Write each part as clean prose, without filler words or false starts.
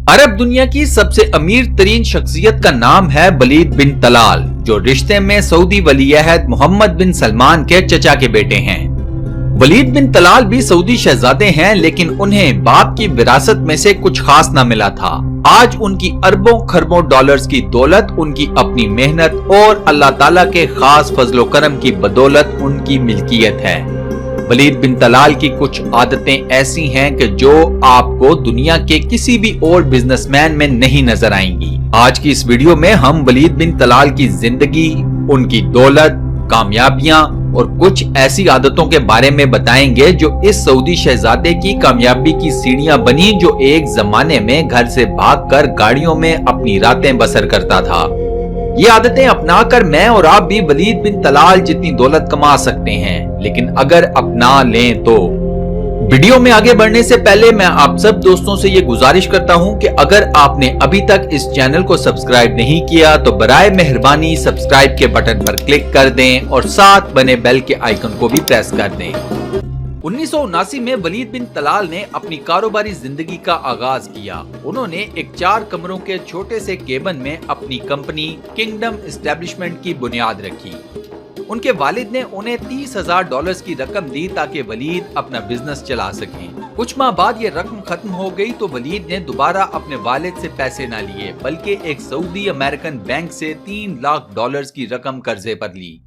अरब दुनिया की सबसे अमीर तरीन शख्सियत का नाम है वलीद बिन तलाल, जो रिश्ते में सऊदी वलीअहद मोहम्मद बिन सलमान के चचा के बेटे हैं। वलीद बिन तलाल भी सऊदी शहजादे हैं, लेकिन उन्हें बाप की विरासत में से कुछ खास न मिला था। आज उनकी अरबों खरबों डॉलर्स की दौलत उनकी अपनी मेहनत और अल्लाह ताला के खास फजलो करम की बदौलत उनकी मिल्कियत है। वलीद बिन तलाल की कुछ आदतें ऐसी हैं कि जो आपको दुनिया के किसी भी और बिजनेसमैन में नहीं नजर आएंगी। आज की इस वीडियो में हम वलीद बिन तलाल की जिंदगी, उनकी दौलत, कामयाबियां और कुछ ऐसी आदतों के बारे में बताएंगे जो इस सऊदी शहजादे की कामयाबी की सीढ़ियां बनी, जो एक जमाने में घर से भागकर गाड़ियों में अपनी रातें बसर करता था। ये आदतें अपनाकर मैं और आप भी वलीद बिन तलाल जितनी दौलत कमा सकते हैं, लेकिन अगर अपना लें तो। वीडियो में आगे बढ़ने से पहले मैं आप सब दोस्तों से ये गुजारिश करता हूं कि अगर आपने अभी तक इस चैनल को सब्सक्राइब नहीं किया तो बराए मेहरबानी सब्सक्राइब के बटन पर क्लिक कर दें और साथ बने बेल के आइकन को भी प्रेस कर दें। 1979 में वलीद बिन तलाल ने अपनी कारोबारी जिंदगी का आगाज किया। उन्होंने एक 4 कमरों के छोटे से केबिन में अपनी कंपनी किंगडम एस्टेब्लिशमेंट की बुनियाद रखी। उनके वालिद ने उन्हें $30,000 की रकम दी ताकि वलीद अपना बिजनेस चला सकें। कुछ माह बाद ये रकम खत्म हो गई तो वलीद ने दोबारा अपने वालिद से पैसे न लिए, बल्कि एक सऊदी अमेरिकन बैंक से $3 लाख की रकम कर्जे पर ली।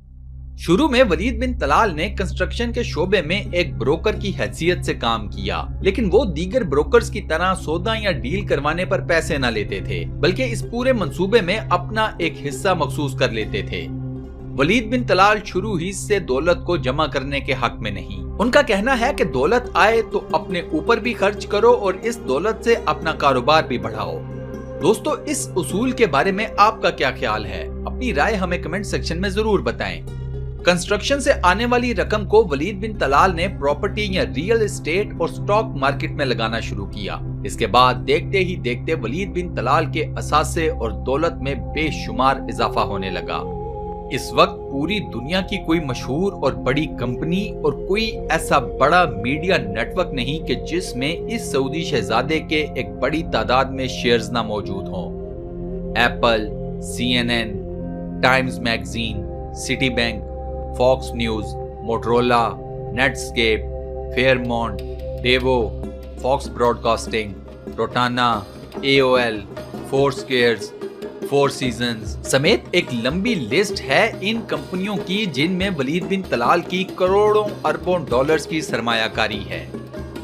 शुरू में वलीद बिन तलाल ने कंस्ट्रक्शन के शोबे में एक ब्रोकर की हैसियत से काम किया, लेकिन वो दीगर ब्रोकर्स की तरह सौदा या डील करवाने पर पैसे न लेते थे, बल्कि इस पूरे मंसूबे में अपना एक हिस्सा मखसूस कर लेते थे। वलीद बिन तलाल शुरू ही से दौलत को जमा करने के हक में नहीं। उनका कहना है कि दौलत आए तो अपने ऊपर भी खर्च करो और इस दौलत से अपना कारोबार भी बढ़ाओ। दोस्तों, इस उसूल के बारे में आपका क्या ख्याल है? अपनी राय हमें कमेंट सेक्शन में जरूर बताएं। कंस्ट्रक्शन से आने वाली रकम को वलीद बिन तलाल ने प्रॉपर्टी या रियल एस्टेट और स्टॉक मार्केट में लगाना शुरू किया। इसके बाद देखते ही देखते वलीद बिन तलाल के असासे और दौलत में बेशुमार इजाफा होने लगा। इस वक्त पूरी दुनिया की कोई मशहूर और बड़ी कंपनी और कोई ऐसा बड़ा मीडिया नेटवर्क नहीं कि जिसमें इस सऊदी शहजादे के एक बड़ी तादाद में शेयर्स ना मौजूद हों। Apple, CNN, Times magazine, Citibank, Fox News, Motorola, Netscape, Fairmont, डेवो, Fox Broadcasting, Rotana, AOL, Foursquares, Four Seasons समेत एक लंबी लिस्ट है इन कंपनियों की जिनमें वलीद बिन तलाल की करोड़ों अरबों डॉलर्स की सरमायाकारी है।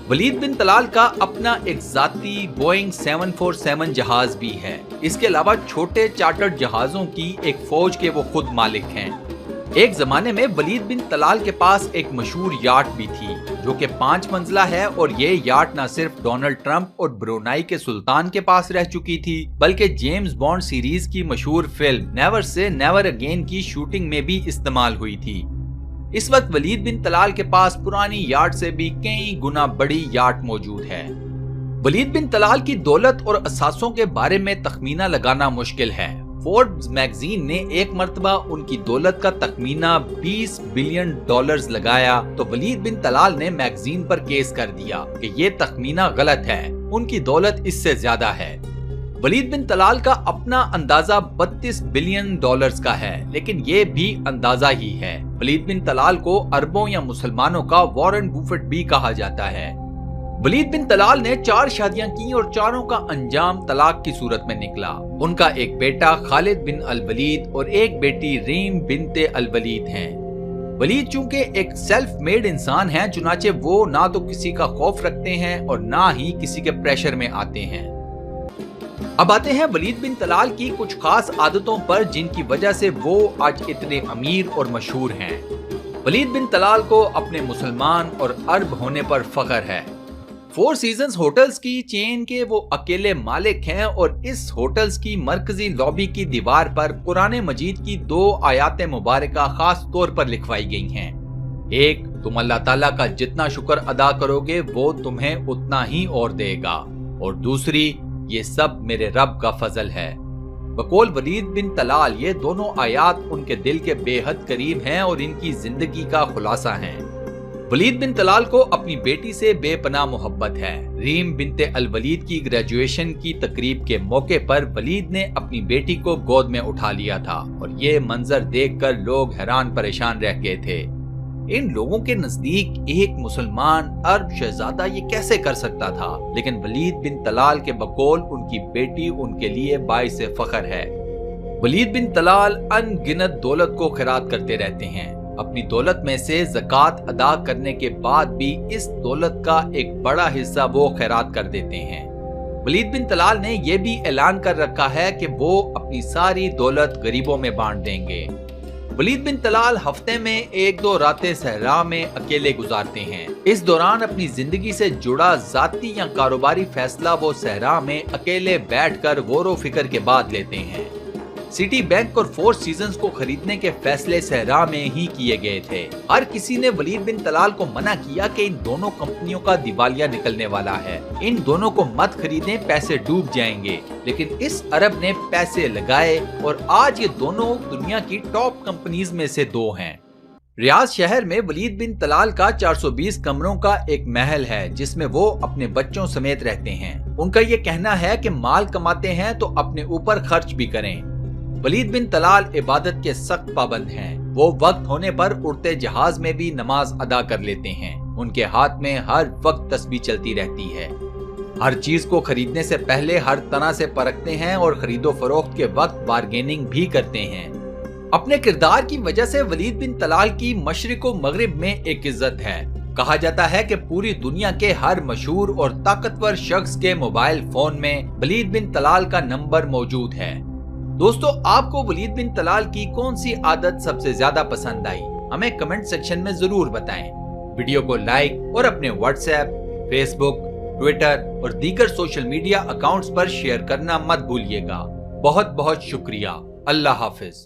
वलीद बिन तलाल का अपना एक जाती बोइंग 747 जहाज भी है। इसके अलावा छोटे चार्टर्ड जहाजों की एक फौज के वो खुद मालिक हैं। एक जमाने में वलीद बिन तलाल के पास एक मशहूर याट भी थी, जो कि 5 मंजिला है, और ये याट न सिर्फ डोनाल्ड ट्रंप और ब्रुनाई के सुल्तान के पास रह चुकी थी, बल्कि जेम्स बॉन्ड सीरीज की मशहूर film never say never again की शूटिंग में भी इस्तेमाल हुई थी। इस वक्त वलीद बिन तलाल के पास पुरानी याट से भी कई गुना बड़ी याट मौजूद है। वलीद बिन तलाल की दौलत और असासों के बारे में तखमीना लगाना मुश्किल है। फोर्ब्स मैगजीन ने एक मर्तबा उनकी दौलत का तखमीना $20 बिलियन लगाया तो वलीद बिन तलाल ने मैगजीन पर केस कर दिया कि ये तखमीना गलत है, उनकी दौलत इससे ज्यादा है। वलीद बिन तलाल का अपना अंदाजा $32 बिलियन का है, लेकिन ये भी अंदाजा ही है। वलीद बिन तलाल को अरबों या मुसलमानों का वॉरेन बुफेट भी कहा जाता है। वलीद बिन तलाल ने 4 शादियां की और चारों का अंजाम तलाक की सूरत में निकला। उनका एक बेटा खालिद बिन अल वलीद और एक बेटी रीम बिनते अल वलीद हैं। वलीद चूंकि एक सेल्फ मेड इंसान हैं, चुनाचे वो ना तो किसी का खौफ रखते हैं और ना ही किसी के प्रेशर में आते हैं। अब आते हैं वलीद बिन तलाल की कुछ खास आदतों पर जिनकी वजह से वो आज इतने अमीर और मशहूर हैं। वलीद बिन तलाल को अपने मुसलमान और अरब होने पर फख्र है। फोर सीजन्स होटल्स की चेन के वो अकेले मालिक हैं और इस होटल्स की मरकजी लॉबी की दीवार पर कुरान मजीद की 2 आयात मुबारका खास तौर पर लिखवाई गई हैं। एक, तुम अल्लाह ताला का जितना शुक्र अदा करोगे वो तुम्हें उतना ही और देगा, और दूसरी, ये सब मेरे रब का फजल है। बकौल वलीद बिन तलाल ये दोनों आयात उनके दिल के बेहद करीब हैं और इनकी जिंदगी का खुलासा हैं। वलीद बिन तलाल को अपनी बेटी से बेपनाह मोहब्बत है। रीम बिनते अल वलीद की ग्रेजुएशन की तकरीब के मौके पर वलीद ने अपनी बेटी को गोद में उठा लिया था और ये मंजर देखकर लोग हैरान परेशान रह गए थे। इन लोगों के नजदीक एक मुसलमान अरब शहजादा ये कैसे कर सकता था, लेकिन वलीद बिन तलाल के बकौल उनकी बेटी उनके लिए बाइस फख्र है। वलीद बिन तलाल अनगिनत दौलत को खैरात करते रहते हैं। अपनी दौलत में से ज़कात अदा करने के बाद भी इस दौलत का एक बड़ा हिस्सा वो खैरात कर देते हैं। वलीद बिन तलाल ने यह भी ऐलान कर रखा है कि वो अपनी सारी दौलत गरीबों में बांट देंगे। वलीद बिन तलाल हफ्ते में 1-2 रातें सहरा में अकेले गुजारते हैं। इस दौरान अपनी जिंदगी से जुड़ा जाती या कारोबारी फैसला वो सहरा में अकेले बैठकर गौर फिक्र के बाद लेते हैं। सिटी बैंक और 4 सीजन्स को खरीदने के फैसले सहरा में ही किए गए थे। हर किसी ने वलीद बिन तलाल को मना किया कि इन दोनों कंपनियों का दिवालिया निकलने वाला है, इन दोनों को मत खरीदें, पैसे डूब जाएंगे। लेकिन इस अरब ने पैसे लगाए और आज ये दोनों दुनिया की टॉप कंपनीज में से 2 हैं। रियाद शहर में वलीद बिन तलाल का 420 कमरों का एक महल है जिसमें वो अपने बच्चों समेत रहते हैं। उनका ये कहना है कि माल कमाते हैं तो अपने ऊपर खर्च भी करें। वलीद बिन तलाल इबादत के सख्त पाबंद हैं। वो वक्त होने पर उड़ते जहाज में भी नमाज अदा कर लेते हैं। उनके हाथ में हर वक्त तस्बीह चलती रहती है। हर चीज को खरीदने से पहले हर तरह से परखते हैं और खरीदो फरोख्त के वक्त बार्गेनिंग भी करते हैं। अपने किरदार की वजह से वलीद बिन तलाल की मशरिक व मगरिब में एक इज्जत है। कहा जाता है कि पूरी दुनिया के हर मशहूर और ताकतवर शख्स के मोबाइल फोन में वलीद बिन तलाल का नंबर मौजूद है। दोस्तों, आपको वलीद बिन तलाल की कौन सी आदत सबसे ज्यादा पसंद आई, हमें कमेंट सेक्शन में जरूर बताएं। वीडियो को लाइक और अपने व्हाट्सएप, फेसबुक, ट्विटर और दीगर सोशल मीडिया अकाउंट्स पर शेयर करना मत भूलिएगा। बहुत बहुत शुक्रिया। अल्लाह हाफिज।